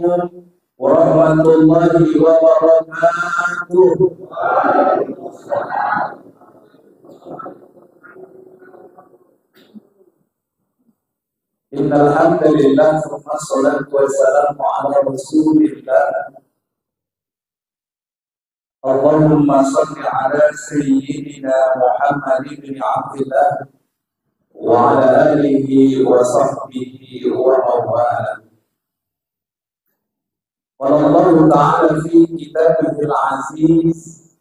Assalamualaikum warahmatullahi wabarakatuh. Innal hamdalillah wassalatu wassalamu ala Rasulillah. Allahumma shalli ala sayyidina Muhammad bin Abdillah wa ala alihi wa sahbihi wa mawala. Qala Allah ta'ala fi kitabihil aziz.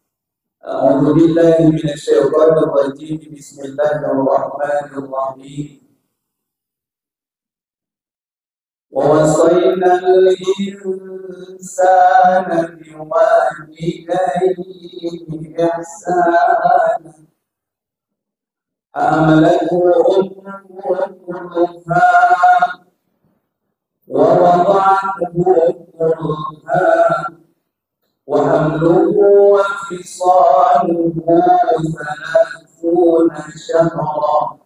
A'udzu billahi minasy syaithanir rajim. Bismillahirrahmanirrahim. وَوَصَّيْنَا الْإِنسَانَ بِوَالِدَيْهِ إِحْسَانًا حَمَلَتْهُ أُمُّهُ كُرْهًا وَوَضَعَتْهُ كُرْهًا وَحَمْلُهُ وَفِصَالُهُ 30 شهرا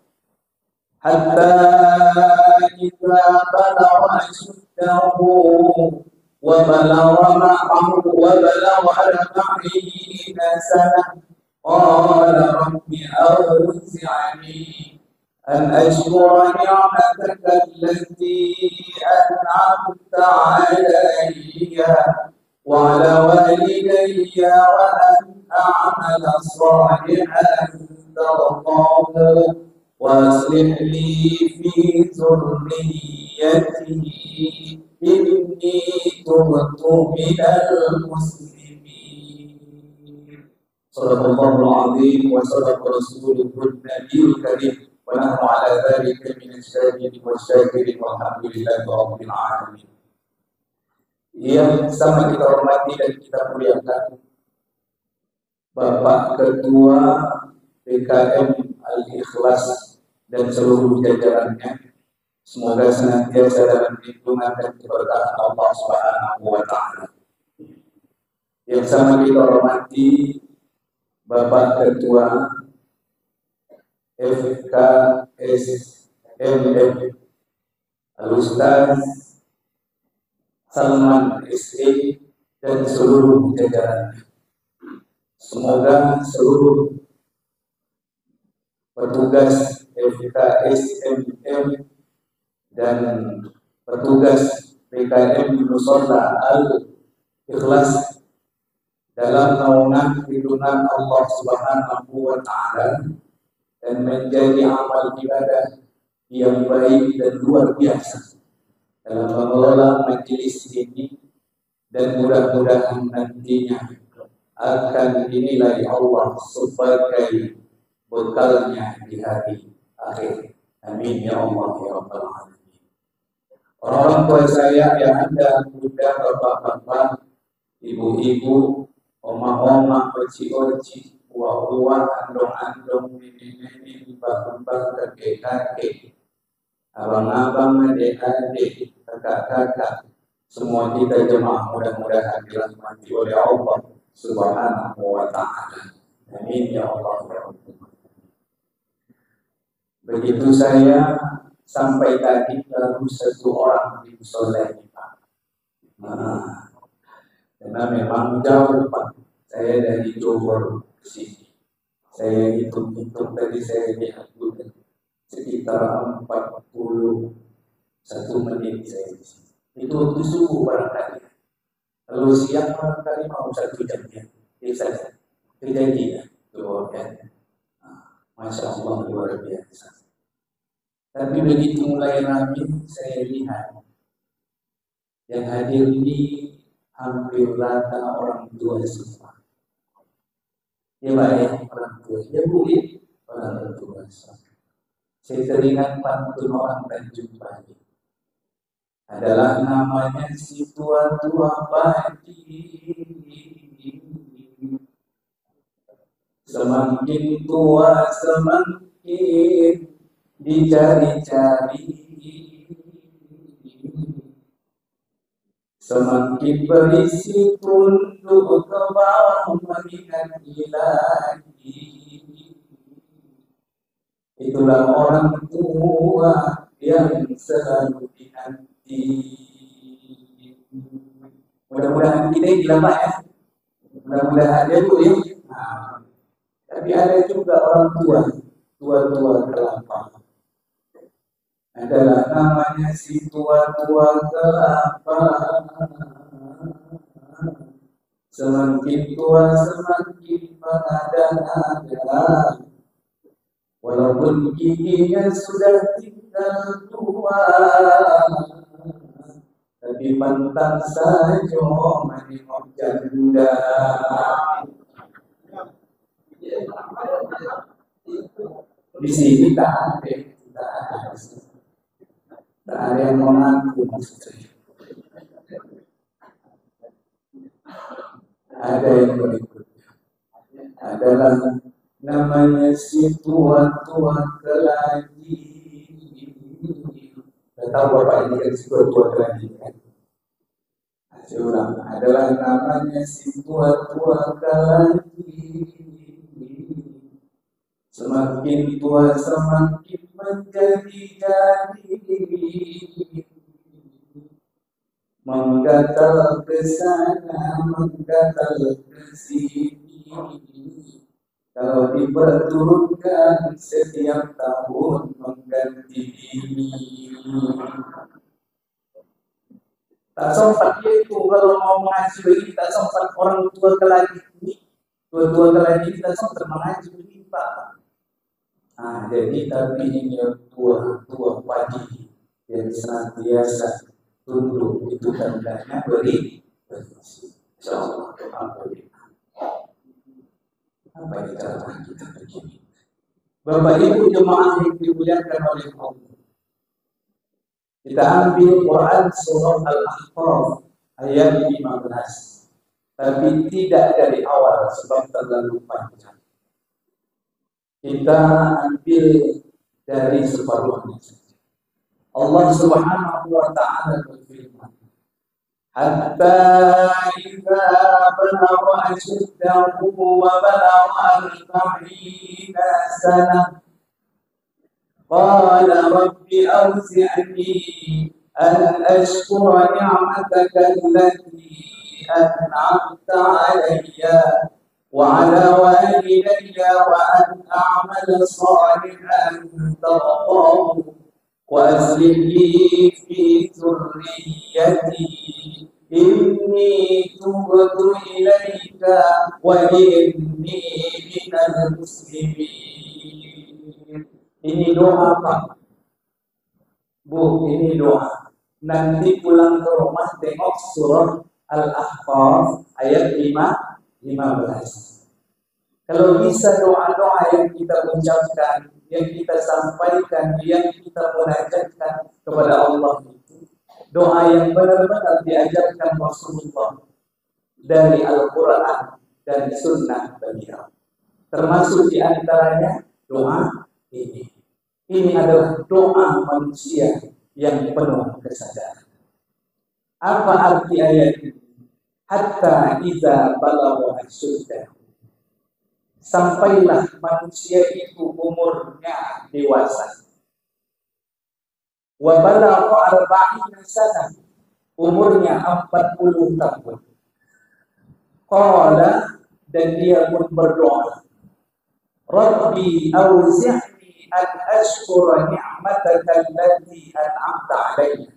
حتى إذا بلغ أشده وبلغ 40 سنة قال رب أوزعني أن أشكر نعمتك التي أنعمت علي وعلى والدي وأن أعمل صالحا ترضاه وأصلح لي في ذريتي إني تبت من المسلمين. صدق الله العظيم وصدق رسوله النبي الكريم ونحن على ذلك من الشاهدين والشاكرين والحمد لله رب العالمين. Yang sama kita hormati dan kita muliakan Bapak Ketua PKM Al-Ikhlas dan seluruh jajarannya, semoga senantiasa dalam lindungan dan keberkahan Allah Subhanahu wa Ta'ala. Yang sama kita hormati Bapak Ketua FKSMF Al-Ustaz Salman SE dan seluruh jajarannya. Semoga seluruh petugas FKSMM dan petugas PKM Nusola Al-Ikhlas dalam naungan lindungan Allah Subhanahu wa Ta'ala dan menjadi amal ibadah yang baik dan luar biasa dalam mengelola majelis ini, dan mudah-mudahan nantinya akan dinilai Allah sebagai bekalnya di hari akhir. Amin ya Allah ya Rabbal Alamin. Orang tua saya yang ada, bunda, bapak-bapak, ibu-ibu, oma-oma, oci-oci, uwa-uwa, andong-andong, nenek-nenek, mbak-mbak, kakek-kakek, abang-abang, adik-adik, kakak-kakak, semua kita jemaah mudah-mudahan dirahmati oleh Allah Subhanahu wa Ta'ala. Amin ya Allah ya Rabbal. Begitu saya sampai tadi baru 1 orang di musola ini, Pak. Karena memang jauh, Pak. Saya dari Johor ke sini. Saya hitung-hitung tadi, saya lihat sekitar 41 menit saya di sini. Itu waktu subuh barangkali. Kalau siang barangkali mau 1 jam ya. Bisa kejadian. Tuh kan. Masya Allah luar biasa. Tapi begitu mulai ramai, saya lihat yang hadir ini hampir rata orang tua semua. Ya baik, orang tua. Ya bu, orang tua semua. Saya teringat pantun orang Tanjung Padi. Adalah namanya si tua-tua padi. Semakin tua semakin dicari-cari, semakin berisi tunduk ke bawah mengingat ilahi. Itulah orang tua yang selalu dinanti. Mudah-mudahan kita ini lama ya. Mudah-mudahan ya Bu ya. Nah, tapi ada juga orang tua kelapa. Adalah namanya si tua kelapa. Semakin tua semakin mengada-ngada. Walaupun giginya sudah tinggal tua, tapi pantang saja menengok janda. Di sini tak ada yang mengaku maksudnya. Ada yang berikutnya adalah namanya si tua keladi. Tidak tahu Bapak ini kan si tua keladi kan? Ulang, adalah namanya si tua keladi. Semakin tua semakin menjadi-jadi, menggatal ke sana, menggatal ke sini. Kalau diperturunkan setiap tahun mengganti diri. Tak sempat dia itu kalau mau mengaji begini, tak sempat orang tua keladi ini, tua keladi tak sempat mengaji begini Pak. Nah, jadi tapi ini tua padi yang senantiasa tunduk itu tandanya beri. Insyaallah apa yang cara kita begini. Bapak Ibu jemaah yang dimuliakan oleh Allah. Kita ambil Quran surah Al-Ahqaf ayat 15. Tapi tidak dari awal sebab terlalu panjang. Kita ambil dari separuhnya saja. Allah Subhanahu wa taala berfirman, "Hatta idza balagha ashuddahu wa balagha 40 sanah qala rabbi awzi'ni an ashkura ni'mataka allati an'amta 'alayya وعلى والدي وأن أعمل صالحا ترضاه وأصلح لي في ذريتي إني تبت إليك وإني من المسلمين. Ini doa Pak Bu, ini doa. Nanti pulang ke rumah tengok surah Al-Ahqaf ayat 15. Kalau bisa doa-doa yang kita ucapkan, yang kita sampaikan, yang kita munajatkan kepada Allah itu, doa yang benar-benar diajarkan Rasulullah dari Al-Quran dan Sunnah beliau. Termasuk diantaranya doa ini. Ini adalah doa manusia yang penuh kesadaran. Apa arti ayat ini? Hatta idza balagha asyuddah. Sampailah manusia itu umurnya dewasa. Wa balagha 40 sanah. Umurnya 40 tahun. Qala, dan dia pun berdoa. Rabbi auzi'ni an ashkura ni'mataka allati an'amta 'alayya.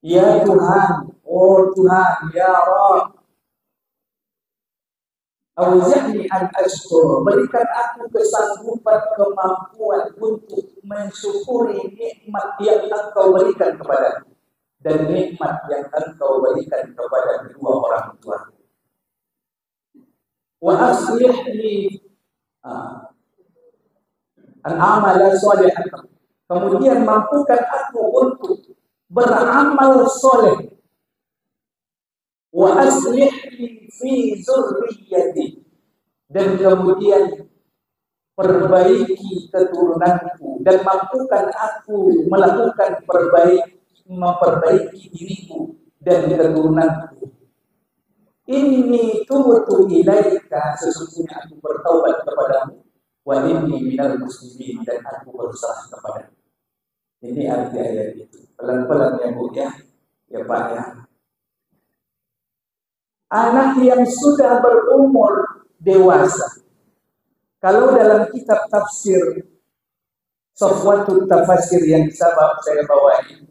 Ya Tuhan, oh Tuhan, ya Rabb, auzi'ni an ashkur, berikan aku kesanggupan, kemampuan untuk mensyukuri nikmat yang Engkau berikan kepadaku dan nikmat yang Engkau berikan kepada kedua orang tua. Wa aslih li an amala sholihan, kemudian mampukan aku untuk beramal soleh. Wa aslih li fi zurriyyati, dan kemudian perbaiki keturunanku dan mampukan aku melakukan memperbaiki diriku dan keturunanku. Inni tubtu ilaika, sesungguhnya aku bertaubat kepadamu, wa inni minal muslimin, dan aku berserah kepadamu. Ini arti ayat itu. Pelan-pelan ya Bu ya, ya Pak ya. anak yang sudah berumur dewasa. Kalau dalam kitab tafsir Safwatul Tafasir yang saya bawa ini,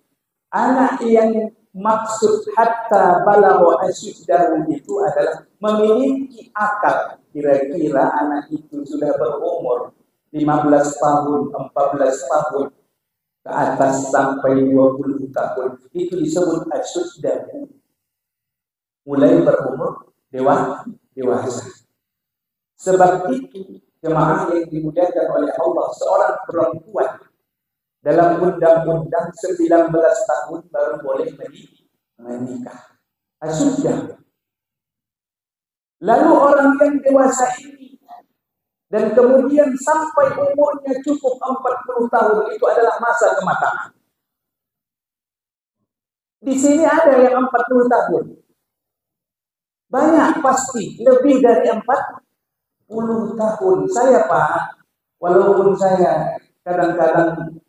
anak yang maksud hatta balagha asyiddahu itu adalah memiliki akal. Kira-kira anak itu sudah berumur 15 tahun, 14 tahun ke atas sampai 20 tahun. Itu disebut asyiddahu. Mulai berumur dewasa. Sebab itu jemaah yang dimuliakan oleh Allah, seorang perempuan dalam undang-undang 19 tahun baru boleh menikah. Sudah. Lalu orang yang dewasa ini dan kemudian sampai umurnya cukup 40 tahun itu adalah masa kematangan. Di sini ada yang 40 tahun. Banyak pasti, lebih dari 40 tahun. Saya Pak, walaupun saya kadang-kadang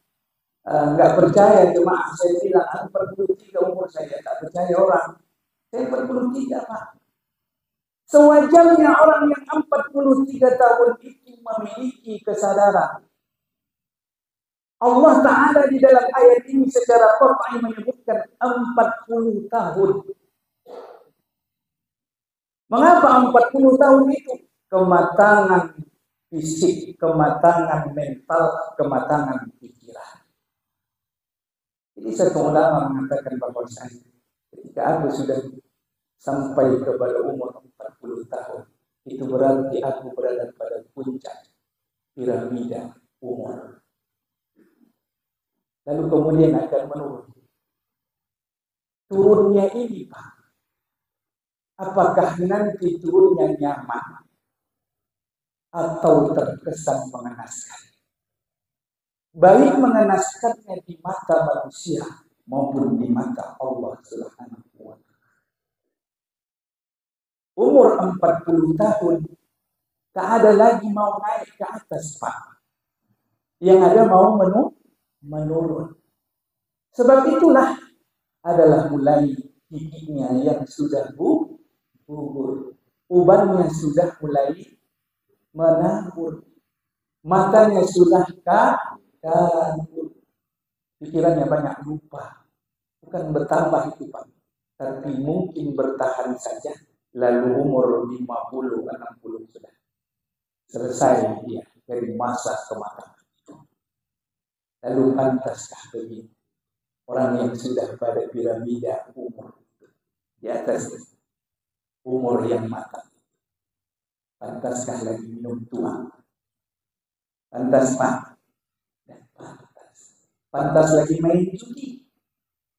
nggak percaya, jemaah saya bilang 43 umur saya, tak percaya orang. Saya 43 Pak. Sewajarnya orang yang 43 tahun itu memiliki kesadaran. Allah Ta'ala di dalam ayat ini secara qat'i menyebutkan 40 tahun. Mengapa 40 tahun itu? Kematangan fisik, kematangan mental, kematangan pikiran. Jadi satu ulama mengatakan bahwa ketika aku sudah sampai kepada umur 40 tahun, itu berarti aku berada pada puncak piramida umur. Lalu kemudian akan menurun. Turunnya ini Pak, apakah nanti turunnya nyaman atau terkesan mengenaskan? Baik mengenaskannya di mata manusia maupun di mata Allah Subhanahu wa Ta'ala. Umur 40 tahun tak ada lagi mau naik ke atas Pak. Yang ada mau menurun. Sebab itulah adalah mulai giginya yang sudah gugur, ubannya sudah mulai menabur, matanya sudah kabur, pikirannya banyak lupa. Bukan bertambah itu Pak, tapi mungkin bertahan saja. Lalu umur 50, 60 sudah selesai dia dari masa kematangan. Lalu pantaskah begitu orang yang sudah pada piramida umur di atas umur yang matang, pantaskah lagi minum tuang? Pantas Pak? Dan pantas. Pantas lagi main judi?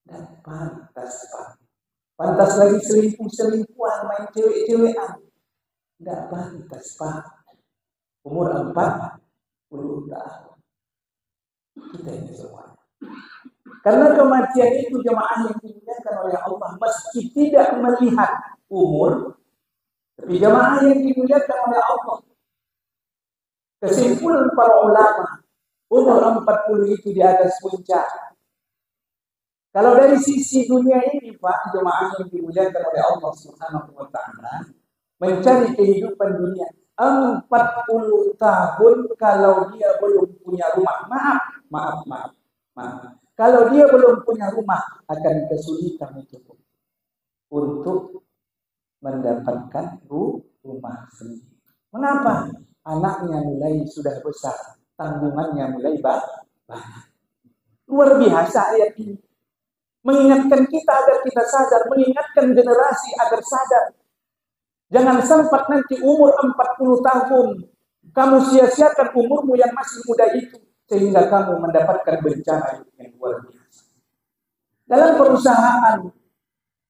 Dan pantas Pak. Pantas lagi selingkuh-selingkuhan, main cewek-cewekan? Tidak pantas Pak. Umur 40 tahun. Kita ini semua. Karena kematian itu jemaah yang dimuliakan oleh Allah, meski tidak melihat umur, tapi jemaah yang dimuliakan oleh Allah. Kesimpulan para ulama, umur 40 itu di atas puncak. Kalau dari sisi dunia ini Pak, jemaah yang dimuliakan oleh Allah Subhanahu wa Ta'ala, mencari kehidupan dunia 40 tahun kalau dia belum punya rumah. Maaf. Kalau dia belum punya rumah, akan kesulitan untuk mendapatkan rumah sendiri. Mengapa? Anaknya mulai sudah besar, tanggungannya mulai banyak. Luar biasa ayat ini. Mengingatkan kita agar kita sadar, mengingatkan generasi agar sadar. Jangan sempat nanti umur 40 tahun, kamu sia-siakan umurmu yang masih muda itu, sehingga kamu mendapatkan bencana yang luar biasa. Dalam perusahaan,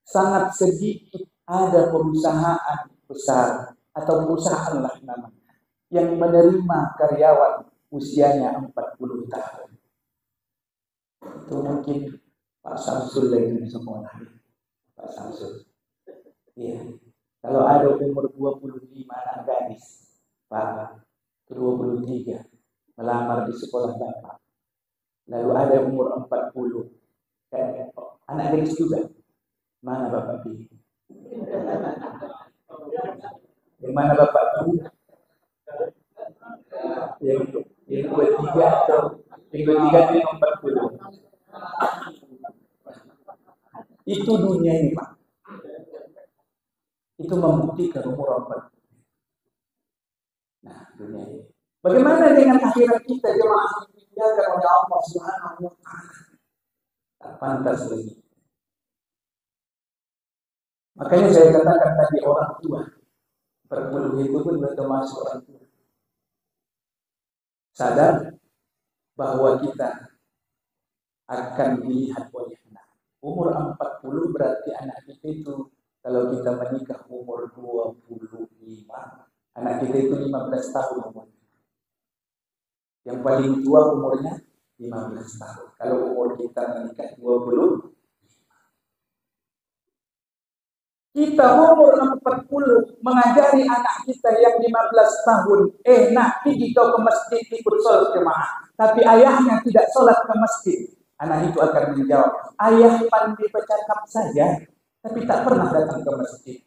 sangat sedikit ada perusahaan besar, atau perusahaan lah namanya, yang menerima karyawan usianya 40 tahun. Itu mungkin Pak Samsul lagi sekolah. Pak Samsul. Iya. Kalau ada umur 25 anak gadis, Pak, 23 melamar di sekolah Bapak. Lalu ada umur 40, anak gadis juga. Mana Bapak pilih? Yang mana Bapak tahu? Yang ketiga atau yang ketiga itu yang 40. Itu dunia ini, Pak. Itu membuktikan umur 40. Nah, dunia ini. Bagaimana dengan akhirat kita jemaah yang dimuliakan oleh Allah Subhanahu wa taala? Tak pantas lagi. Makanya saya katakan tadi orang tua 40 itu pun termasuk orang tua. Sadar bahwa kita akan dilihat oleh anak. Umur 40 berarti anak kita itu kalau kita menikah umur 25, anak kita itu 15 tahun umurnya. Yang paling tua umurnya 15 tahun. Kalau umur kita menikah 20, kita umur 40 mengajari anak kita yang 15 tahun, nak pergi kau ke masjid ikut sholat jemaah. Tapi ayahnya tidak sholat ke masjid. Anak itu akan menjawab, ayah pandai bercakap saja, tapi tak pernah datang ke masjid.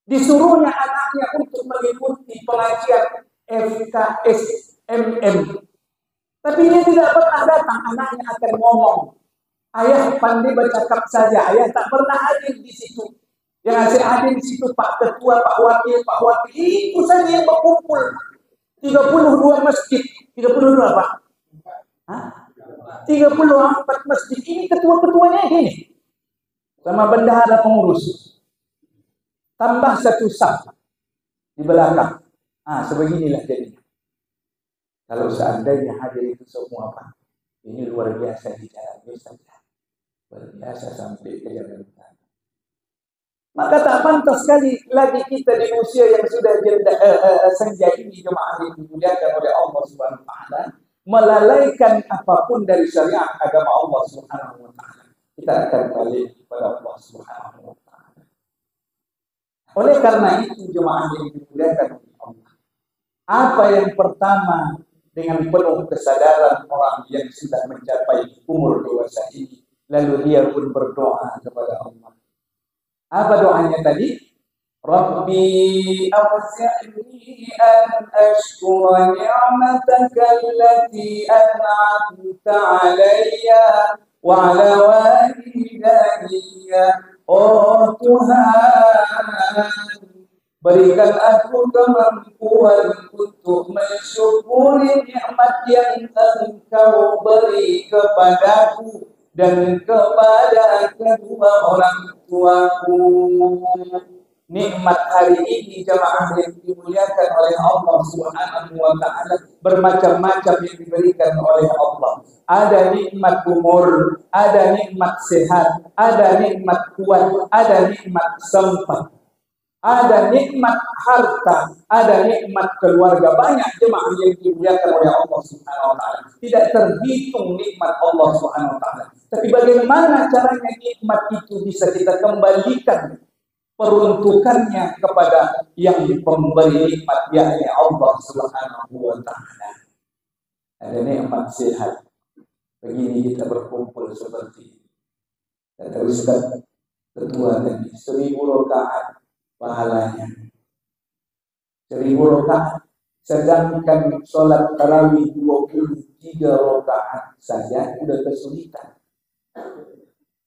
Disuruhnya anaknya untuk mengikuti pengajian FKS MM. Tapi dia tidak pernah datang, anaknya akan ngomong, ayah pandai bercakap saja, ayah tak pernah hadir di situ. Yang hadir di situ Pak Ketua, Pak Wakil, itu saja yang berkumpul. 32 masjid, 32 Pak? 34 masjid, ini ketua-ketuanya ini. Sama bendahara pengurus. Tambah satu saf di belakang. Sebeginilah jadinya. Kalau seandainya hadir itu semua Pak, ini luar biasa di jalan saja. Luar biasa sampai ke jalan utama. Maka tak pantas sekali lagi kita di usia yang sudah senja ini jemaah yang dimuliakan oleh Allah Subhanahu wa taala melalaikan apapun dari syariat agama Allah Subhanahu wa taala. Kita akan balik kepada Allah Subhanahu wa taala. Oleh karena itu jemaah yang dimuliakan oleh Allah, apa yang pertama dengan penuh kesadaran orang yang sudah mencapai umur dewasa ini, lalu dia pun berdoa kepada Allah. Apa doanya tadi? Rabbi awzi'ni an ashkura ni'mataka allati an'amta 'alayya wa 'ala walidayya. Oh Tuhan, berikan aku kemampuan untuk mensyukuri nikmat yang Engkau beri kepadaku dan kepada kedua orang tuaku. Nikmat hari ini jemaah yang dimuliakan oleh Allah Subhanahu wa taala bermacam-macam yang diberikan oleh Allah. Ada nikmat umur, ada nikmat sehat, ada nikmat kuat, ada nikmat sempat, ada nikmat harta, ada nikmat keluarga. Banyak jemaah yang dimuliakan oleh Allah Subhanahu wa taala. Tidak terhitung nikmat Allah Subhanahu wa taala. Tapi bagaimana caranya nikmat itu bisa kita kembalikan peruntukannya kepada yang pemberi nikmat, yakni Allah Subhanahu wa taala. Ada nikmat sehat. Begini kita berkumpul seperti ini. Kata Ustaz Ketua tadi, 1000 rakaat pahalanya. 1000 rakaat. Sedangkan sholat tarawih 23 rakaat saja sudah kesulitan.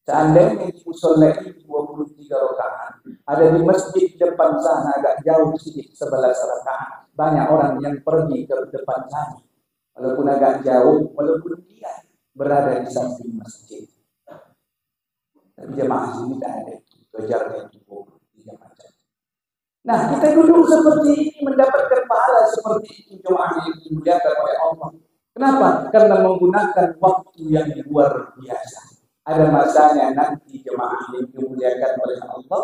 Seandainya di musola ini 23 rakaat, ada di masjid depan sana agak jauh sedikit 11 rakaat. Banyak orang yang pergi ke depan sana, walaupun agak jauh, walaupun dia berada di samping masjid. Tapi jemaah ini tidak ada itu, kejarnya itu 23 macam. Nah, kita duduk seperti ini mendapatkan pahala seperti itu jemaah yang dimuliakan oleh Allah. Kenapa? Karena menggunakan waktu yang luar biasa. Ada masanya nanti jemaah yang dimuliakan oleh Allah,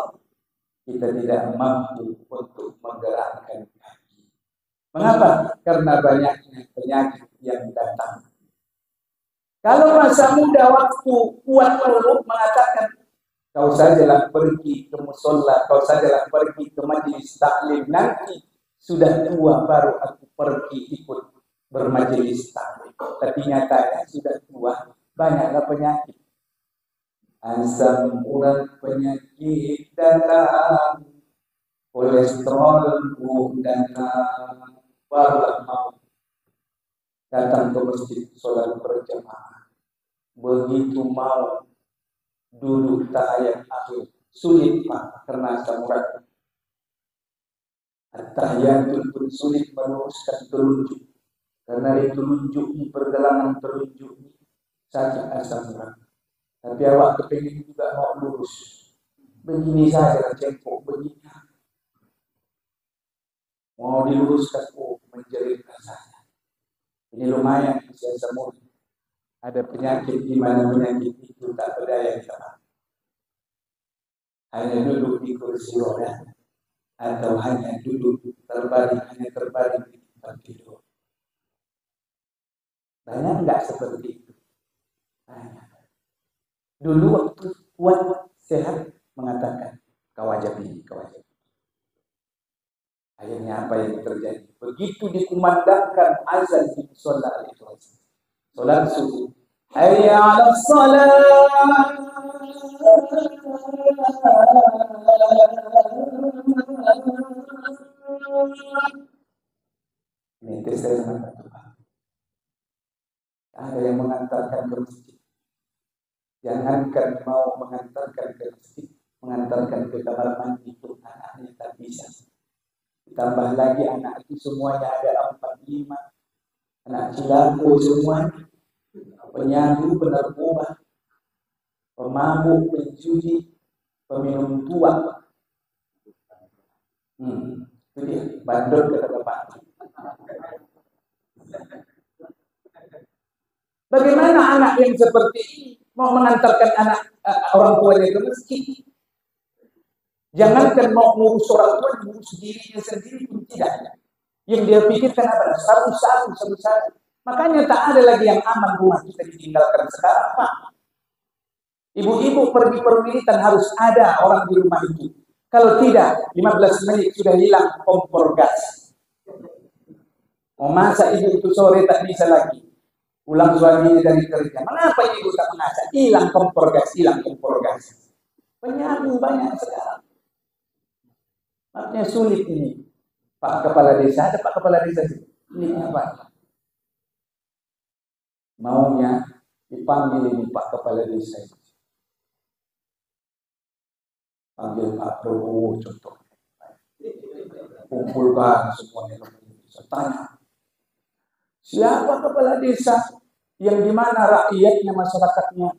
kita tidak mampu untuk menggerakkan kaki. Mengapa? Karena banyaknya penyakit yang datang. Kalau masa muda waktu kuat Rasulullah mengatakan, kau sajalah pergi ke musola, kau sajalah pergi ke majelis taklim, nanti sudah tua baru aku pergi ikut bermajelis taklim. Tapi nyatanya sudah tua, banyaklah penyakit. Asam urat penyakit datang, kolesterol, dan barulah mau datang ke masjid sholat berjamaah. Begitu mau duduk tahiyat akhir, sulit Pak, karena samurai. Tahiyatul pun sulit meluruskan telunjuk, karena itu telunjuk ini pergelangan telunjuk ini sakit asam urat. Tapi awak kepingin juga mau lurus, begini saja cengkok begini, mau diluruskan, menjerit rasanya. Ini lumayan usia semua. Ada penyakit di mana penyakit itu tak berdaya kita. Hanya duduk di kursi roda atau hanya duduk terbaring, hanya terbaring di tempat tidur. Banyak enggak seperti itu? Banyak. Dulu waktu kuat sehat mengatakan kawajab ini, kawajab. Akhirnya apa yang terjadi? Begitu dikumandangkan azan di sholat itu, sholat subuh, hayya 'alas shalah, ini saya ada yang mengantarkan ke masjid. Jangankan mau mengantarkan ke masjid, mengantarkan ke kamar mandi pun anaknya tak bisa. Ditambah lagi anak itu semuanya ada 4-5, anak cilako semuanya, penyandu, penerkoba, pemabuk, penjudi, peminum tua. Itu dia, bandel kata bapak. Bagaimana anak yang seperti ini mau mengantarkan anak orang tuanya ke masjid? Jangankan mau ngurus orang tua, ngurus dirinya sendiri pun tidak. Yang dia pikirkan apa? Sabu-sabu. Makanya tak ada lagi yang aman rumah kita ditinggalkan sekarang, Pak. Ibu-ibu pergi permilitan harus ada orang di rumah itu. Kalau tidak, 15 menit sudah hilang kompor gas. Mau masak ibu itu sore tak bisa lagi. Pulang suaminya dari kerja. Mengapa ibu tak mengasak? Hilang kompor gas. Penyambung banyak sekarang. Makanya sulit ini. Pak Kepala Desa, ada Pak Kepala Desa ini apa? Maunya dipanggil ini Pak Kepala Desa. Panggil Pak Prabowo contoh. Kumpulkan semuanya. Tanya. Siapa kepala desa yang dimana rakyatnya, masyarakatnya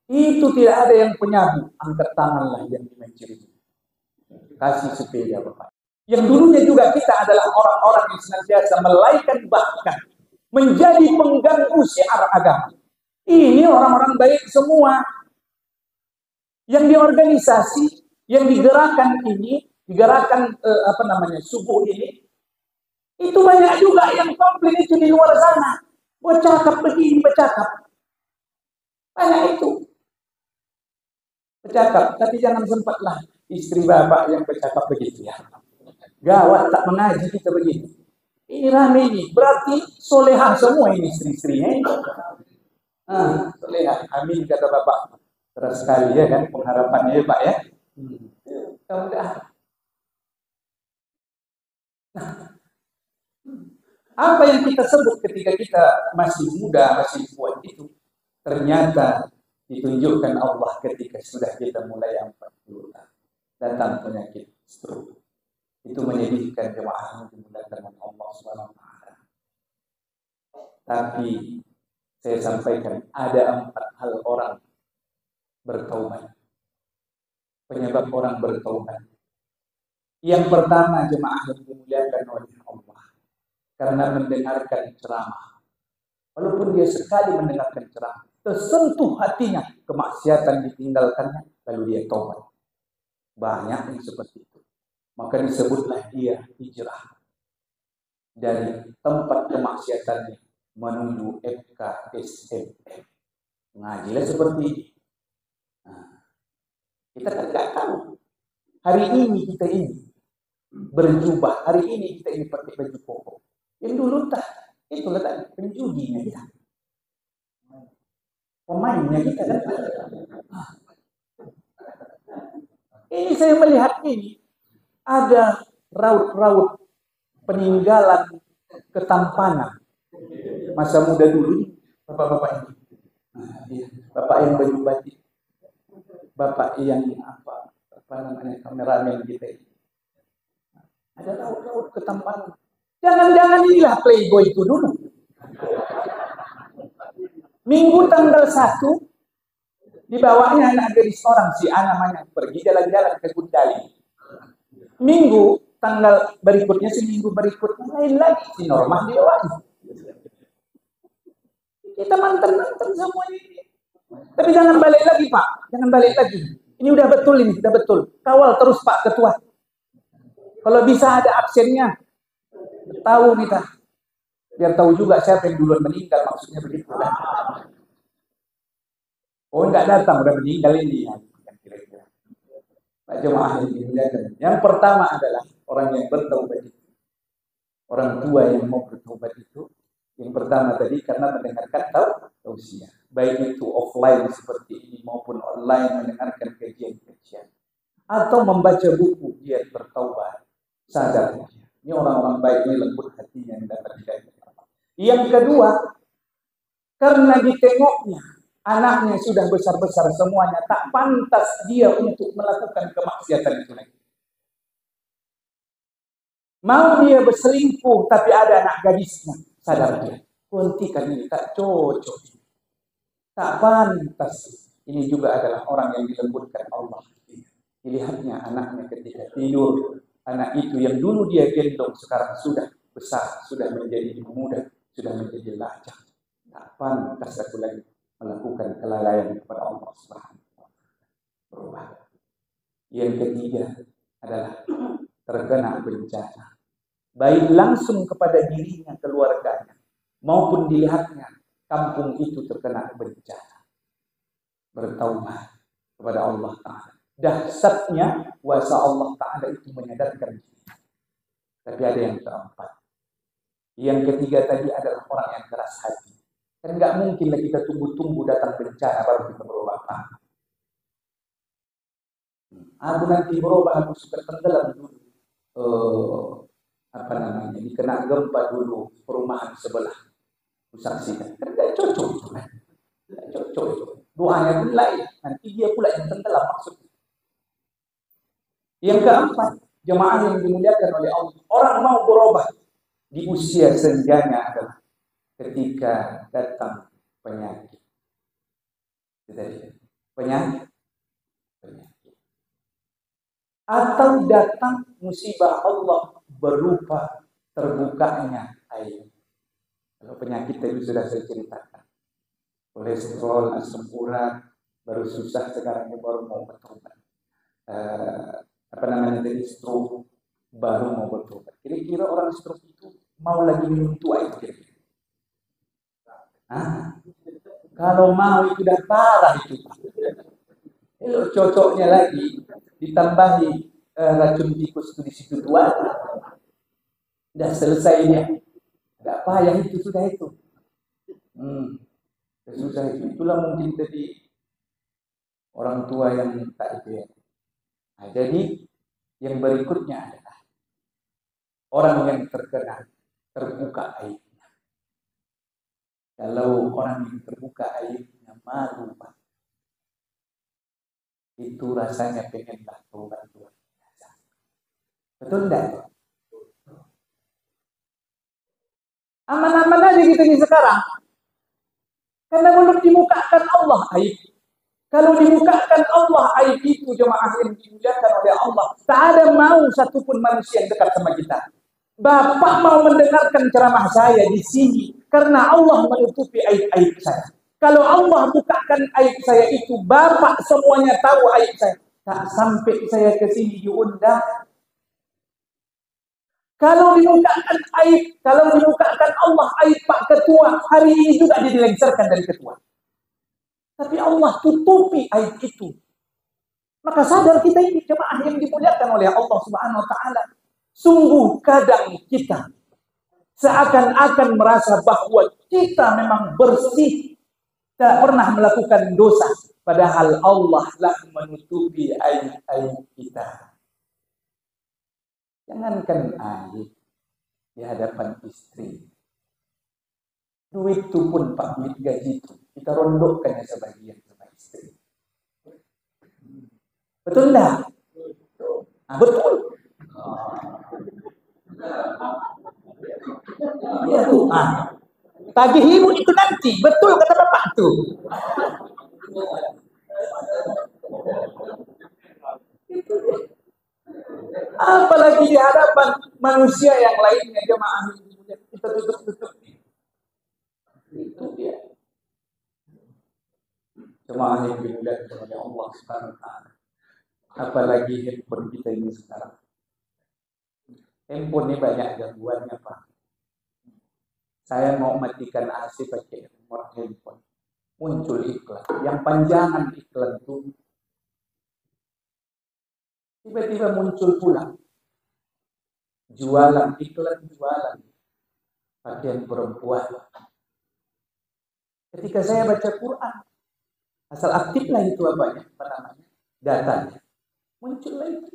itu tidak ada yang penyabu, angkat tanganlah yang mencuri. Kasih sepeda Bapak. Yang dulunya juga kita adalah orang-orang yang senantiasa melaikan, bahkan menjadi pengganggu syiar agama. Ini orang-orang baik semua yang diorganisasi, yang digerakkan ini, digerakkan subuh ini. Itu banyak juga yang komplain itu di luar sana. Bercakap begini, bercakap. Banyak itu. Bercakap, tapi jangan sempatlah istri bapak yang bercakap begitu ya. Gawat, tak mengaji kita begini. Ini rame ini, berarti solehah semua ini istri-istrinya. Solehah, amin kata bapak. Terus sekali ya kan, pengharapannya ya Pak ya. Apa yang kita sebut ketika kita masih muda, masih kuat itu, ternyata ditunjukkan Allah ketika sudah kita mulai 40 tahun. Datang penyakit stroke. Itu menyedihkan jemaah yang dimuliakan Allah SWT. Tapi saya sampaikan ada 4 hal orang bertaubat. Penyebab orang bertaubat. Yang pertama, jemaah yang dimuliakan oleh Allah, karena mendengarkan ceramah. Walaupun dia sekali mendengarkan ceramah, tersentuh hatinya, kemaksiatan ditinggalkannya, lalu dia taubat. Banyak yang seperti itu. Maka disebutlah dia hijrah dari tempat kemaksiatannya menuju FKSMM. Ngajilah seperti ini. Kita kan tidak tahu. Hari ini kita ini berjubah, hari ini kita ini pakai baju koko. Yang dulu tak, itu letak penjudinya kita. Pemainnya kita kan. Ini saya melihat ini. ada raut-raut peninggalan ketampanan masa muda dulu, bapak-bapak ini. Nah, iya. Bapak yang baju batik, bapak yang apa namanya kameramen kita ini. Ada raut-raut ketampanan. Jangan-jangan inilah playboy itu dulu. Minggu tanggal 1 dibawanya anak gadis orang si A namanya pergi jalan-jalan ke Gundali. Minggu tanggal berikutnya, seminggu berikutnya lain lagi si Norma dibawanya. Kita mantan-mantan semua ini. Tapi jangan balik lagi Pak, jangan balik lagi. Ini udah betul, ini sudah betul. Kawal terus Pak Ketua. Kalau bisa ada absennya, tahu kita. Biar tahu juga siapa yang duluan meninggal, maksudnya begitu. Oh enggak datang, udah meninggal ini. Kira-kira. Pak jemaah yang dimuliakan. Yang pertama adalah orang yang bertaubat itu. Orang tua yang mau bertaubat itu. Yang pertama tadi karena mendengarkan tausiah. Baik itu offline seperti ini maupun online mendengarkan kajian-kajian. Atau membaca buku dia bertaubat. Sadar. Ini orang-orang baik, ini lembut hatinya yang dapat hidayah. Yang kedua, karena ditengoknya anaknya sudah besar-besar semuanya, tak pantas dia untuk melakukan kemaksiatan itu lagi. Mau dia berselingkuh tapi ada anak gadisnya, sadar dia. Hentikan ini, tak cocok. Tak pantas. Ini juga adalah orang yang dilembutkan Allah. Dilihatnya anaknya ketika tidur. Anak itu yang dulu dia gendong sekarang sudah besar, sudah menjadi muda, sudah menjadi lajang. Tak pantas aku lagi melakukan kelalaian kepada Allah Subhanahu wa Ta'ala. Yang ketiga adalah terkena bencana. Baik langsung kepada dirinya, keluarganya, maupun dilihatnya kampung itu terkena bencana. Bertaubat kepada Allah Ta'ala. Dahsyatnya kuasa Allah Ta'ala itu menyadarkan diri. Tapi ada yang keempat. Yang ketiga tadi adalah orang yang keras hati. Kan nggak mungkin lah kita tunggu-tunggu datang bencana baru kita berubah. Aku nanti berubah, aku suka tenggelam dulu. Apa namanya? Dikena gempa dulu perumahan sebelah. Aku saksikan. Kan nggak cocok. Nggak cocok. Doanya pun lain. Nanti dia pula yang tenggelam maksudnya. Yang keempat, jemaah yang dimuliakan oleh Allah. Orang mau berubah di usia senjanya adalah ketika datang penyakit. Penyakit. Atau datang musibah Allah berupa terbukanya air. Kalau penyakit tadi sudah saya ceritakan. Kolesterol, asam urat, baru susah sekarang baru mau bertobat. Apa namanya tadi stroke, baru mau bertobat. Kira-kira orang stroke itu mau lagi minum tua itu kira-kira? Kalau mau itu udah parah itu. Kalau cocoknya lagi ditambahi racun tikus itu di situ tua, udah selesainya. Gak payah itu sudah itu. Susah itu. Itulah mungkin tadi orang tua yang tak itu ya. Nah, jadi yang berikutnya adalah orang yang terkena terbuka aibnya. Kalau orang yang terbuka aibnya malu, Pak. Itu rasanya pengenlah tobat luar biasa. Betul enggak? Aman-aman aja kita ini sekarang. Karena belum dimukakan Allah aib. Kalau dimukakan Allah aib itu jemaah yang dimuliakan oleh Allah, tak ada mau satupun manusia yang dekat sama kita. Bapak mau mendengarkan ceramah saya di sini karena Allah menutupi aib-aib saya. Kalau Allah bukakan aib saya itu, Bapak semuanya tahu aib saya. Tak sampai saya ke sini diundang. Kalau dimukakan aib, kalau dimukakan Allah aib Pak Ketua, hari ini juga dilengsarkan dari Ketua. Tapi Allah tutupi aib itu. Maka sadar kita ini jemaah yang dimuliakan oleh Allah Subhanahu wa Ta'ala. Sungguh kadang kita seakan-akan merasa bahwa kita memang bersih, tak pernah melakukan dosa, padahal Allah lah menutupi aib-aib kita. Jangankan aib di hadapan istri. Duit itu pun Pak, duit gaji itu kita rondokkannya sebagian sama istri. Betul enggak? Betul. Iya tuh. Tagih ibu itu nanti, betul kata bapak tuh. Apalagi di hadapan manusia yang lainnya, jemaah kita tutup. Itu dia. Jemaah yang dimuliakan oleh Allah Subhanahu wa taala. Apalagi handphone kita ini sekarang. Handphone ini banyak gangguannya, Pak. Saya mau matikan AC pakai remote handphone. Muncul iklan. Yang panjangan iklan itu tiba-tiba muncul pula jualan, iklan jualan pakaian perempuan. Ketika saya baca Quran, asal aktiflah itu apa namanya, datanya, muncullah itu.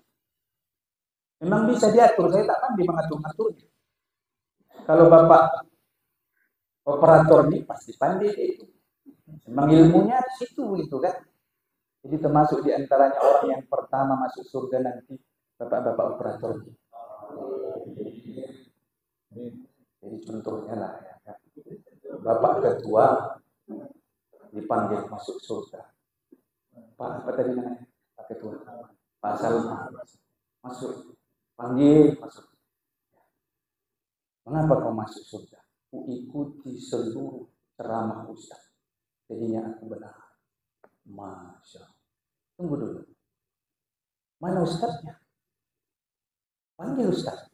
Memang bisa diatur, saya tak pandai mengatur-ngaturnya. Kalau bapak operator ini pasti pandai itu. Memang ilmunya di situ gitu kan. Jadi termasuk di antaranya orang yang pertama masuk surga nanti bapak-bapak operator. Jadi contohnya lah ya kan. Bapak ketua dipanggil masuk surga. Pak apa tadi namanya? Pak ketua. Pak Salman masuk. Panggil masuk. Mengapa kau masuk surga? Ku ikuti seluruh ceramah Ustaz. Jadinya aku benar. Masya Allah. Tunggu dulu. Mana Ustaznya? Panggil Ustaz.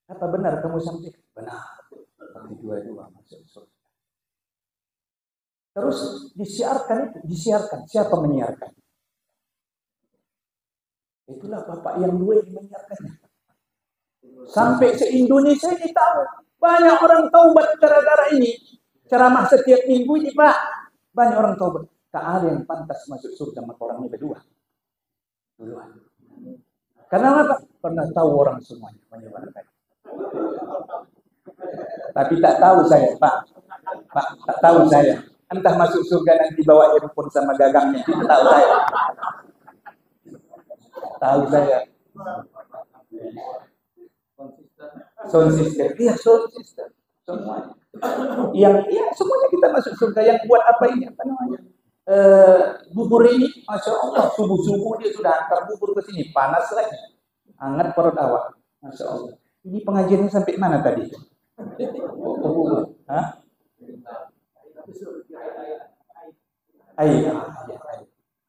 Apa benar kamu sampaikan? Benar. Tapi dua-dua masuk surga. Terus disiarkan itu. Disiarkan. Siapa menyiarkan? Itulah bapak yang dua yang menyiarkannya. Sampai se-Indonesia ini tahu. Banyak orang taubat gara-gara ini. Ceramah setiap minggu ini Pak. Banyak orang taubat. Tak ada yang pantas masuk surga sama orangnya berdua. Duluan. Karena apa? Pernah tahu orang semuanya menyebarkan. Tapi tak tahu saya, Pak. Pak, tak tahu saya. Entah masuk surga nanti bawa handphone sama gagangnya. Tak tahu saya. Tahu saya. Sound system. Iya, sound system. Semuanya. Semuanya kita masuk surga. Yang buat apa ini? Apa namanya? Bubur ini, Masya Allah, subuh-subuh dia sudah hantar bubur ke sini, panas lagi, hangat perut awak, Masya Allah. Ini pengajiannya sampai mana tadi? Hah? Air.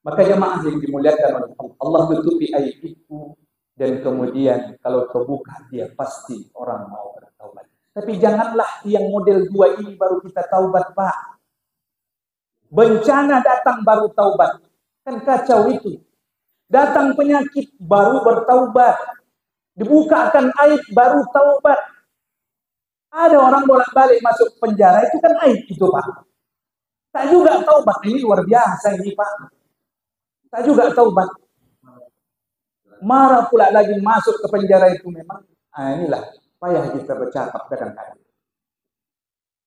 Maka jemaah yang dimuliakan oleh Allah tutupi air itu, dan kemudian kalau terbuka dia pasti orang mau bertaubat. Tapi janganlah yang model 2 ini baru kita taubat, Pak. Bencana datang baru taubat. Kan kacau itu. Datang penyakit baru bertaubat. Dibukakan aib baru taubat. Ada orang bolak-balik masuk penjara itu kan aib itu Pak. Tak juga taubat. Ini luar biasa ini Pak. Tak juga taubat. Marah pula lagi masuk ke penjara itu memang. Inilah payah kita bercakap kadang-kadang.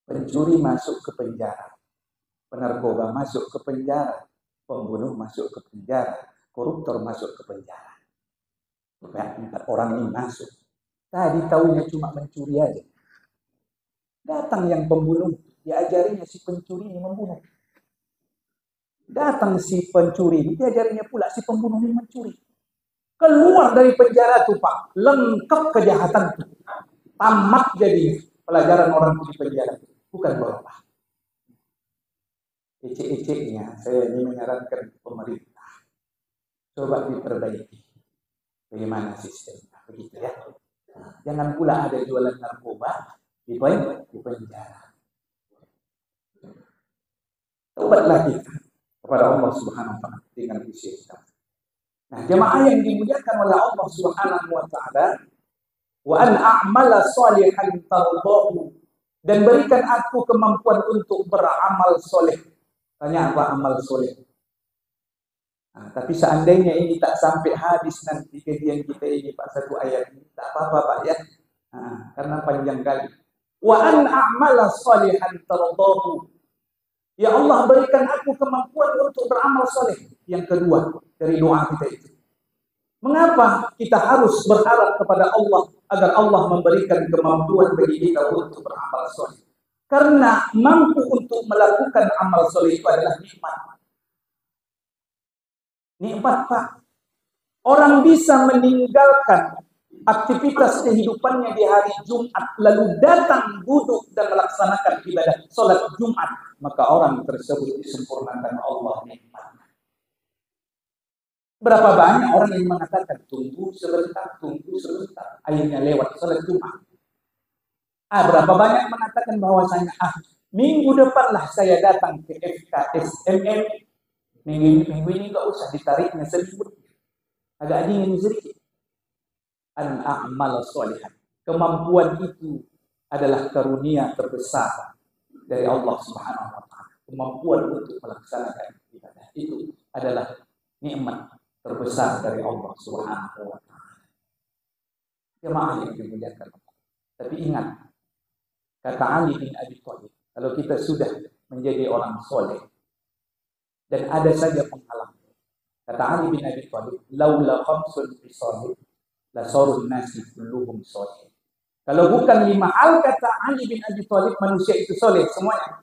Pencuri masuk ke penjara. Penarkoba masuk ke penjara, pembunuh masuk ke penjara, koruptor masuk ke penjara. 4 orang ini masuk. Tadi tahunya cuma mencuri aja. Datang yang pembunuh, diajarinya si pencuri ini membunuh. Datang si pencuri, diajarinya pula si pembunuh ini mencuri. Keluar dari penjara tuh Pak, lengkap kejahatan itu. Tamat jadi pelajaran orang di penjara. Bukan apa. Ecek-eceknya saya ini menyarankan pemerintah coba diperbaiki bagaimana sistemnya begitu ya. Jangan pula ada jualan narkoba di penjara. Taubatlah kita kepada Allah Subhanahu wa taala dengan isi Islam. Nah, jemaah yang dimuliakan oleh Allah Subhanahu wa taala, wa an a'mala shalihan tardahu, dan berikan aku kemampuan untuk beramal soleh. Tanya apa amal soleh? Nah, tapi seandainya ini tak sampai habis nanti kajian kita ini Pak, satu ayat ini, tak apa-apa Pak ya. Nah, karena panjang kali. Wa an a'mala salihan tardahu. Ya Allah, berikan aku kemampuan untuk beramal soleh. Yang kedua dari doa kita itu. Mengapa kita harus berharap kepada Allah agar Allah memberikan kemampuan bagi kita untuk beramal soleh? Karena mampu untuk melakukan amal soleh itu adalah nikmat. Nikmat Pak. Orang bisa meninggalkan aktivitas kehidupannya di hari Jumat lalu datang duduk dan melaksanakan ibadah sholat Jumat, maka orang tersebut disempurnakan Allah nikmat. Berapa banyak orang yang mengatakan tunggu sebentar, akhirnya lewat sholat Jumat. Berapa banyak mengatakan bahwasanya minggu depanlah saya datang ke FKSMM. Minggu ini nggak usah ditariknya seminggu, agak dingin sedikit. An a'mal sholihan. Kemampuan itu adalah karunia terbesar dari Allah Subhanahu wa taala. Kemampuan untuk melaksanakan ibadah itu adalah nikmat terbesar dari Allah Subhanahu wa taala. Jemaah yang dimuliakan Allah. Tapi ingat, kata Ali bin Abi Thalib, kalau kita sudah menjadi orang soleh dan ada saja penghalang, kata Ali bin Abi Thalib, laula khamsun bisolih la sarun nasi kulluhum soleh. Kalau bukan 5 hal, kata Ali bin Abi Thalib, manusia itu soleh semuanya.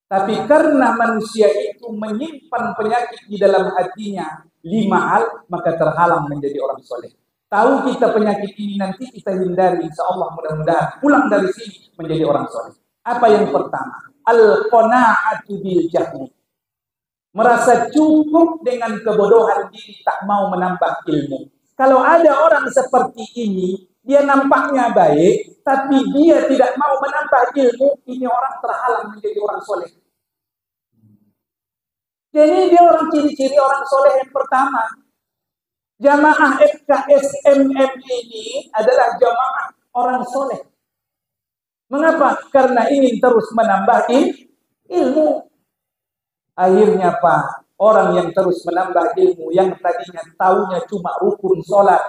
Tapi karena manusia itu menyimpan penyakit di dalam hatinya 5 hal, maka terhalang menjadi orang soleh. Tahu kita penyakit ini nanti kita hindari, insya Allah mudah-mudahan pulang dari sini menjadi orang soleh. Apa yang pertama? Al-qana'atu bil jahli. Merasa cukup dengan kebodohan diri, tak mau menambah ilmu. Kalau ada orang seperti ini, dia nampaknya baik, tapi dia tidak mau menambah ilmu, ini orang terhalang menjadi orang soleh. Jadi dia orang ciri-ciri orang soleh yang pertama. Jamaah FKSMM ini adalah jamaah orang soleh. Mengapa? Karena ingin terus menambah ilmu. Akhirnya Pak, orang yang terus menambah ilmu, yang tadinya taunya cuma rukun sholat,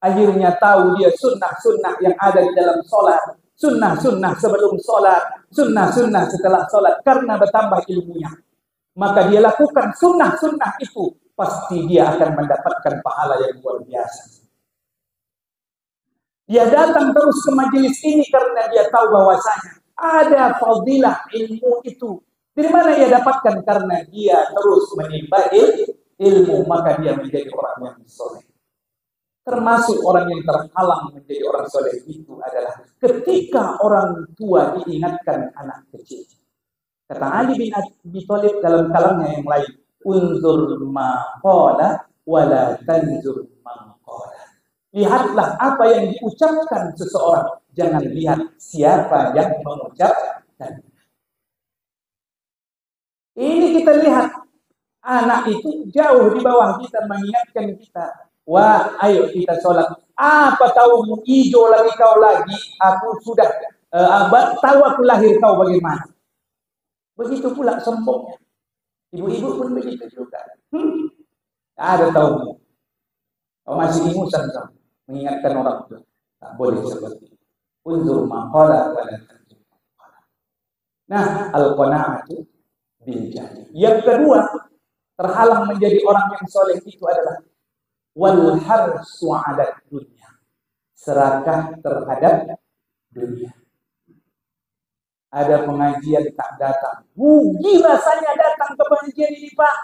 akhirnya tahu dia sunnah-sunnah yang ada di dalam sholat, sunnah-sunnah sebelum sholat, sunnah-sunnah setelah sholat, karena bertambah ilmunya. Maka dia lakukan sunnah-sunnah itu, pasti dia akan mendapatkan pahala yang luar biasa. Dia datang terus ke majelis ini karena dia tahu bahwasanya ada fadilah ilmu itu. Dari mana ia dapatkan? Karena dia terus menimba ilmu, maka dia menjadi orang yang soleh. Termasuk orang yang terhalang menjadi orang soleh itu adalah ketika orang tua diingatkan anak kecil. Kata Ali bin Abi Thalib dalam kalamnya yang lain, unzur ma qala wala tanzur man qala. Lihatlah apa yang diucapkan seseorang, jangan lihat siapa yang mengucapkan. Ini kita lihat, anak itu jauh di bawah kita mengingatkan kita. Wah, ayo kita sholat. Apa tahu hijau lagi kau lagi, aku sudah tahu aku lahir kau bagaimana. Begitu pula sombongnya. Ibu-ibu pun begitu juga. Ada tahu. Kau masih ingusan kau mengingatkan orang tua. Tak boleh seperti itu. Unzur maqala wa la tanzur maqala. Nah, al-qana'atu bil jahli. Yang kedua, terhalang menjadi orang yang soleh itu adalah wal harsu 'ala dunya. Serakah terhadap dunia. Ada pengajian tak datang. Rugi rasanya datang ke pengajian ini, Pak.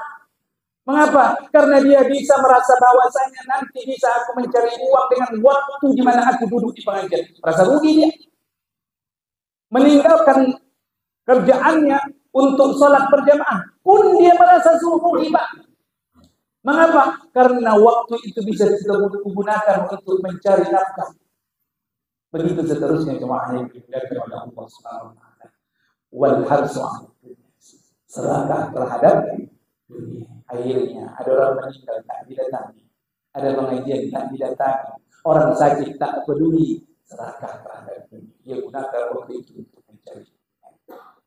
Mengapa? Karena dia bisa merasa bahwasanya nanti bisa aku mencari uang dengan waktu di mana aku duduk di pengajian. Rasa rugi dia. Meninggalkan kerjaannya untuk sholat berjamaah pun dia merasa rugi, Pak. Mengapa? Karena waktu itu bisa digunakan untuk mencari nafkah. Begitu seterusnya jemaah yang dimuliakan oleh Allah Subhanahu wa taala. Wal harsu serakah terhadap dunia. Akhirnya ada orang meninggal tak didatangi, ada pengajian tak didatangi, orang sakit tak peduli, serakah terhadap dunia. Dia gunakan waktu itu untuk mencari,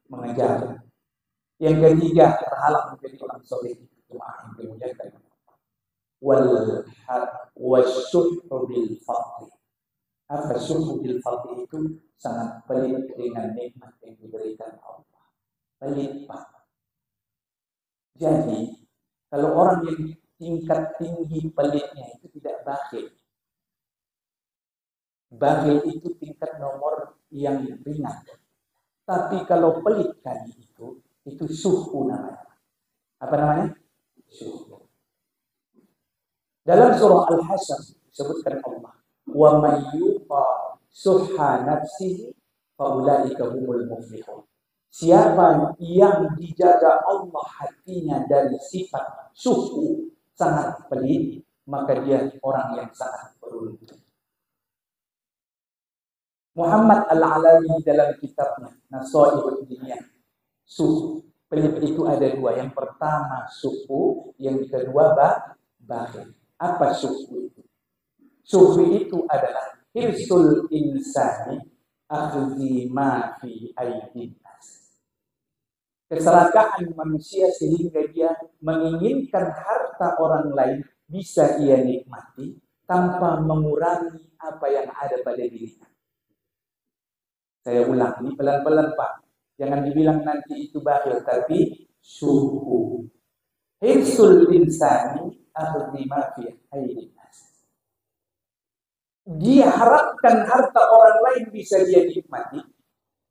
mengejar. Yang ketiga, terhalang menjadi orang soleh. Jemaah dimuliakan. Wasyuhhu bil fadli. Apa syuhhu bil fadli itu? Sangat pelit dengan nikmat yang diberikan Allah. Pelit, Pak. Jadi, kalau orang yang tingkat tinggi pelitnya itu tidak bakhil. Bakhil itu tingkat nomor yang ringan. Tapi kalau pelit tadi itu syuhhu namanya. Apa namanya? Syuhhu. Dalam surah Al-Hasyr disebutkan Allah, "Wa may yuqa suhha nafsihi fa ulaika humul muflihun." Siapa yang dijaga Allah hatinya dari sifat syuhhu, sangat pelit, maka dia orang yang sangat beruntung. Muhammad Al-Alawi dalam kitabnya Nasaihud Diniyah, syuhhu, pelit itu ada dua. Yang pertama syuhhu, yang kedua bakhil. Apa syuhhu itu? Syuhhu itu adalah hirsul insani akhdhi ma fi aidin nas. Keserakahan manusia sehingga dia menginginkan harta orang lain bisa ia nikmati tanpa mengurangi apa yang ada pada dirinya. Saya ulang, ini pelan-pelan Pak. Jangan dibilang nanti itu bakhil, tapi syuhhu. Hirsul insani akhdhi ma fi aidin nas. Dia harapkan harta orang lain bisa dia nikmati,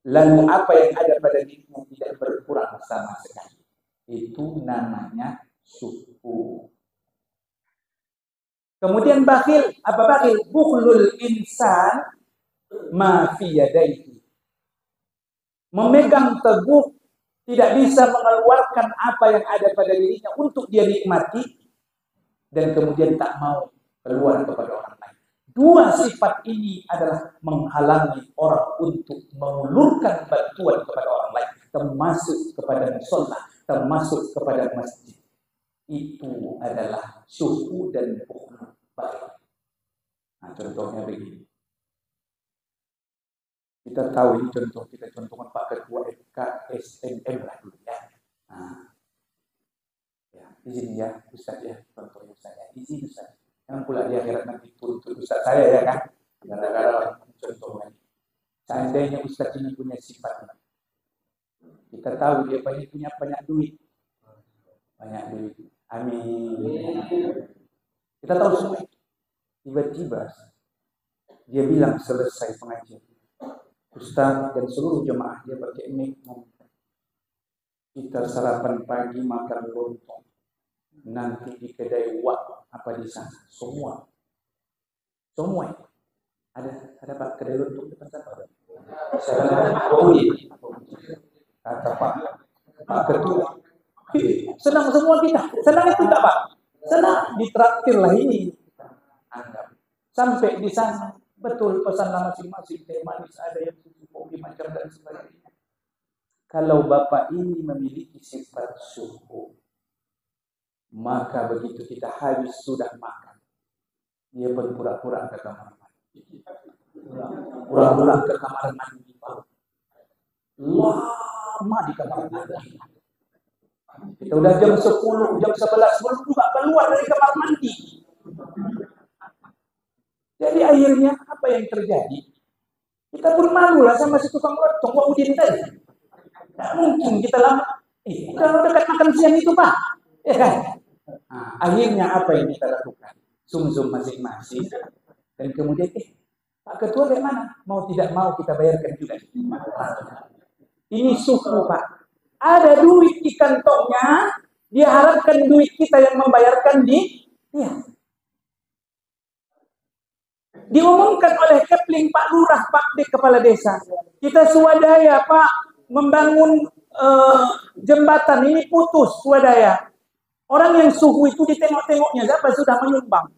lalu apa yang ada pada dirinya tidak berkurang sama sekali. Itu namanya syuhhu. Kemudian bakhil, apa bakhil? Bukhlul insan ma fi yadayhi. Memegang teguh, tidak bisa mengeluarkan apa yang ada pada dirinya untuk dia nikmati, dan kemudian tak mau keluar kepada orang lain. Dua sifat ini adalah menghalangi orang untuk mengulurkan bantuan kepada orang lain, termasuk kepada musholla, termasuk kepada masjid. Itu adalah syuhhu dan bukhlul bakhil. Nah, contohnya begini. Kita tahu ini contoh, kita contohkan Pak Ketua FKSNM lah dulu ya. Nah, ya, izin ya Ustaz ya, contohnya Ustaz ya, izin Ustaz. Jangan pula di akhirat nanti tuntut Ustaz saya ya kan, gara-gara contohnya. Seandainya Ustaz ini punya sifat, kita tahu dia punya banyak duit, amin. Kita tahu semua. Tiba-tiba dia bilang selesai pengajian, Ustaz dan seluruh jemaah, dia pakai mic ngomong, kita sarapan pagi makan lontong, nanti di kedai wak apa di sana, semua ada Pak kedai lontong depan sana. Kata Pak Ketua, senang semua kita, senang itu tak Pak? Senang, ditraktir lah ini. Anggap sampai di sana. Betul, pesan masing-masing, teh manis, ada yang susu kopi macam dan sebagainya. Kalau Bapak ini memiliki sifat syuhhu, maka begitu kita habis sudah makan, dia berpura-pura ke kamar mandi. Pura-pura ke kamar mandi. Lama di kamar mandi. Kita udah jam 10, jam 11, belum juga keluar dari kamar mandi. Jadi akhirnya apa yang terjadi? Kita pun malu lah sama si tukang lontong Pak Udin tadi. Tidak mungkin kita lama. Udah dekat makan siang itu Pak. Ya kan? Nah, akhirnya apa yang kita lakukan? Sum-sum masing-masing. Dan kemudian Pak Ketua dari mana? Mau tidak mau kita bayarkan juga. Ini syuhhu Pak. Ada duit di kantongnya. Dia harapkan duit kita yang membayarkan dia. Diumumkan oleh Kepling Pak Lurah, Pak di Kepala Desa. Kita swadaya Pak membangun jembatan ini putus swadaya. Orang yang syuhhu itu ditengok-tengoknya siapa sudah menyumbang.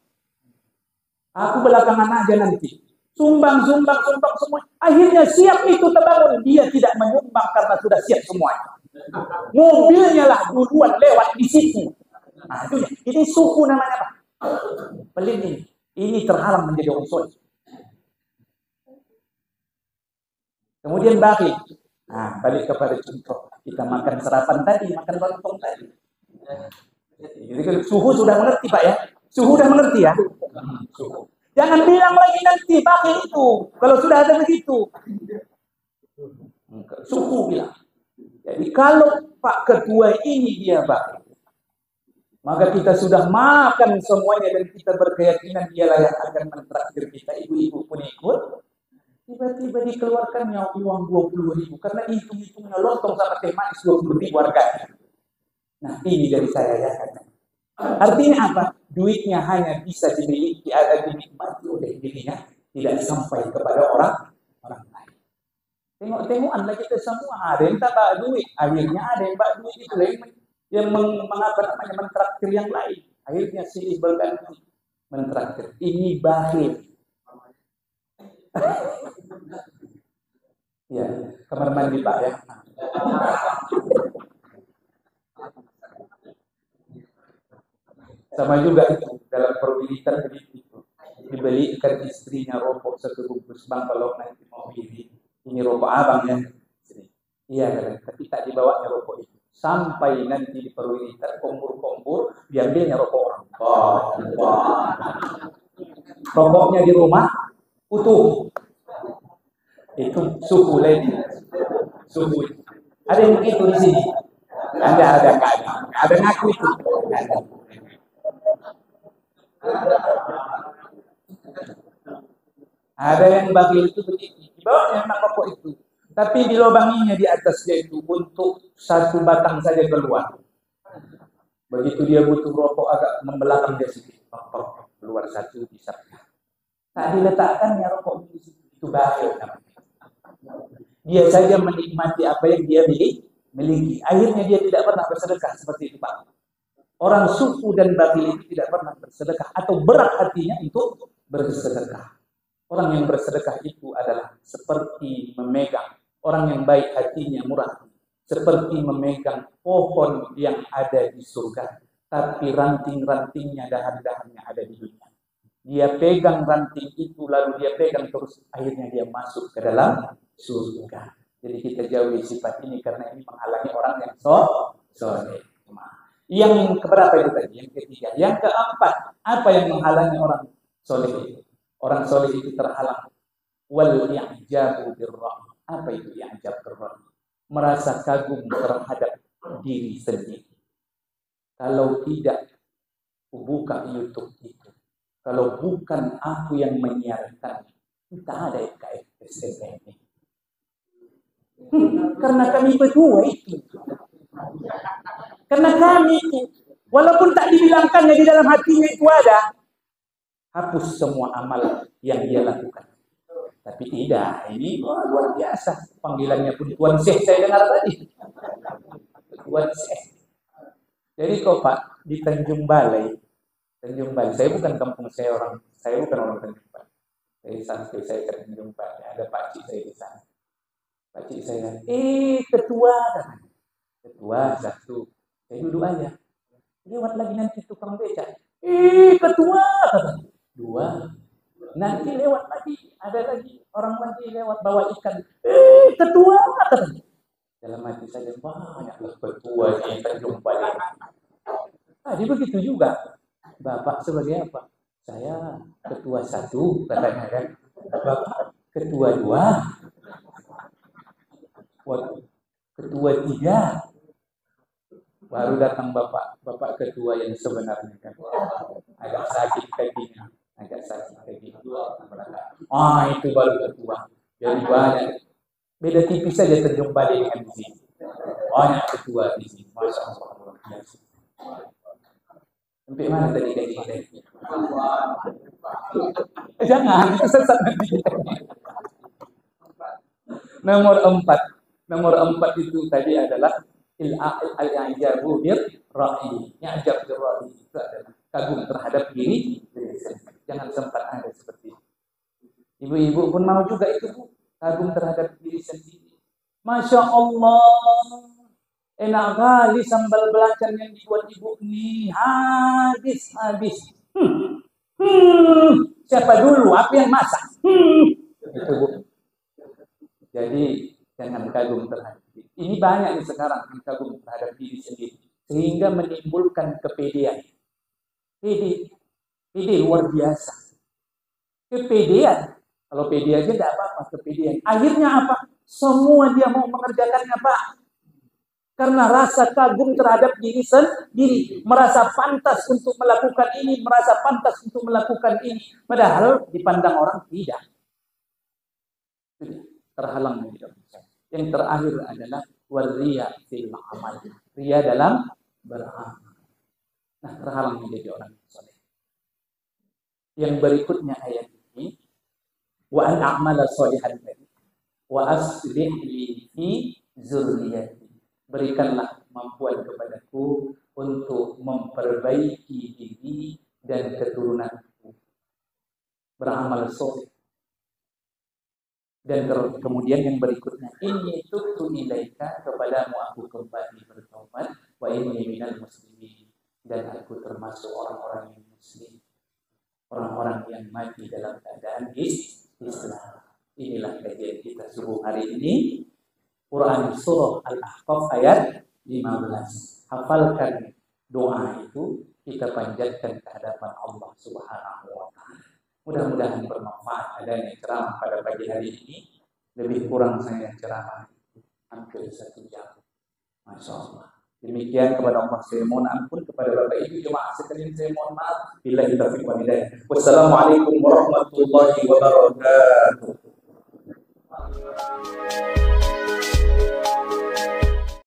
Aku belakangan aja nanti. Sumbang semua. Akhirnya siap itu terbangun. Dia tidak menyumbang karena sudah siap semuanya. Mobilnya lah duluan lewat di situ. Nah, itu ya. Ini syuhhu namanya Pak. Pelit ini. Ini terhalang menjadi orang soleh. Kemudian bakhil. Nah, balik kepada contoh. Kita makan sarapan tadi, makan lontong tadi. Jadi kan suhu sudah mengerti Pak ya. Suhu sudah mengerti ya. Suhu. Jangan bilang lagi nanti pakai itu. Kalau sudah ada begitu. Suhu bilang. Jadi kalau Pak Ketua ini dia pakai, maka kita sudah makan semuanya dan kita berkeyakinan dialah yang akan mentraktir kita. Ibu-ibu pun ikut. Tiba-tiba dikeluarkannya uang 20.000 karena hitung-hitungnya lontong sama teh manis 20.000 harganya. Nah ini dari saya ya. Artinya apa? Duitnya hanya bisa dimiliki, ada dinikmati oleh dirinya, tidak sampai kepada orang lain. Tengok-tengokan lah kita semua, ada yang tak bawa duit, akhirnya ada yang bawa duit itu yang mentraktir yang lain. Akhirnya silih berganti mentraktir. Ini bahil. Ya, kamar mandi Pak ya. Sama juga itu dalam perwilitan begitu. Dibelikan istrinya rokok satu bungkus bang kalau nanti mau ini rokok abang ya. Iya kan, tapi tak dibawanya rokok itu. Sampai nanti di perwilitan kompor diambilnya rokok orang. Rokoknya di rumah utuh. Itu suhu lain. Suhu. Ada yang begitu di sini. Ada ngaku itu. Ada yang bagil itu begitu, di bawahnya enak rokok itu, tapi dilobanginya di atasnya itu untuk satu batang saja keluar. Begitu dia butuh rokok agak membelakang dia sedikit, keluar satu bisa. Tak diletakkannya rokok di situ, itu bagil. Dia saja menikmati apa yang dia miliki. Akhirnya dia tidak pernah bersedekah seperti itu Pak. Orang suku dan bagil itu tidak pernah bersedekah atau berat hatinya untuk bersedekah. Orang yang bersedekah itu adalah seperti memegang, orang yang baik hatinya murah, seperti memegang pohon yang ada di surga, tapi ranting-rantingnya, dahan-dahannya ada di dunia. Dia pegang ranting itu, lalu dia pegang terus, akhirnya dia masuk ke dalam surga. Jadi kita jauhi sifat ini karena ini menghalangi orang yang soleh. Yang keberapa itu tadi? Yang ketiga. Yang keempat, apa yang menghalangi orang soleh itu? Orang soleh itu terhalang. Wal i'jabu birra. Apa itu i'jab birra? Merasa kagum terhadap diri sendiri. Kalau tidak, buka YouTube itu. Kalau bukan aku yang menyiarkan, tak ada KFSM ini. Karena kami berdua itu. Karena kami itu, walaupun tak dibilangkannya di dalam hatinya itu ada, hapus semua amal yang dia lakukan. Tapi tidak, ini luar biasa. Panggilannya pun Tuan Syekh saya dengar tadi. Tuan Syekh. Jadi kok Pak, di Tanjung Balai, saya bukan kampung saya bukan orang Tanjung Balai. Sampai saya ke Tanjung Balai, ada Pak Cik saya di sana. Pak Cik saya, ketua satu. Saya duduk aja. Lewat lagi nanti tukang beca. Ketua. Dua. Nanti lewat lagi. Ada lagi orang lagi lewat bawa ikan. Ketua. Dalam hati saya banyaklah ketua di Tanjung Balai. Tadi begitu juga. Bapak sebagai apa? Saya ketua satu katanya kan. Bapak ketua dua. Ketua tiga. Baru datang bapak ketua yang sebenarnya kan. Agak sakit kakinya. Itu baru ketua. Jadi banyak. Beda tipis saja Tanjung Balai dengan di sini. Banyak ketua di sini. Masya Allah. Sampai mana tadi kajian? Jangan, itu sesat nanti. Nomor 4 itu tadi adalah al-i'jabu bir-ra'i. I'jab bir-ra'i itu adalah kagum terhadap diri sendiri. Jangan sempat ada seperti itu. Ibu-ibu pun mau juga itu, kagum terhadap diri sendiri. Masya Allah, enak kali sambal belacan yang dibuat ibu ini, habis. Siapa dulu? Apa yang masak? Itu Bu. Jadi jangan kagum terhadap diri. Ini banyak nih sekarang yang kagum terhadap diri sendiri. sehingga menimbulkan kepedean. Pede luar biasa. Kepedean. Kalau pede aja tidak apa-apa, kepedean. Akhirnya apa? Semua dia mau mengerjakannya, Pak. Karena rasa kagum terhadap diri sendiri. Merasa pantas untuk melakukan ini, merasa pantas untuk melakukan ini. Padahal dipandang orang tidak. Terhalang. Yang terakhir adalah wariya fil amal. Riya dalam beramal. Nah, terhalang menjadi orang soleh. Yang berikutnya ayat ini, wa an a'mala sholihan wa aslih li fi dzurriyyati. Berikanlah kemampuan kepadaku untuk memperbaiki diri dan keturunanku. Beramal soleh. Dan kemudian yang berikutnya, inni tubtu ilaika, kepadamu aku kembali bertobat, wa inni minal muslimin, dan aku termasuk orang-orang yang muslim, orang-orang yang mati dalam keadaan Islam. Inilah kajian kita subuh hari ini, Quran surah Al-Ahqaf ayat 15. Hafalkan doa itu, kita panjatkan ke hadapan Allah Subhanahu wa Ta'ala. Mudah-mudahan bermanfaat adanya ceramah pada pagi hari ini. Lebih kurang saya ceramah hampir 1 jam. Masya Allah. Demikian kepada Allah saya mohon ampun, kepada Bapak Ibu jemaah sekalian saya mohon maaf. Billahi taufiq wal hidayah. Wassalamualaikum warahmatullahi wabarakatuh.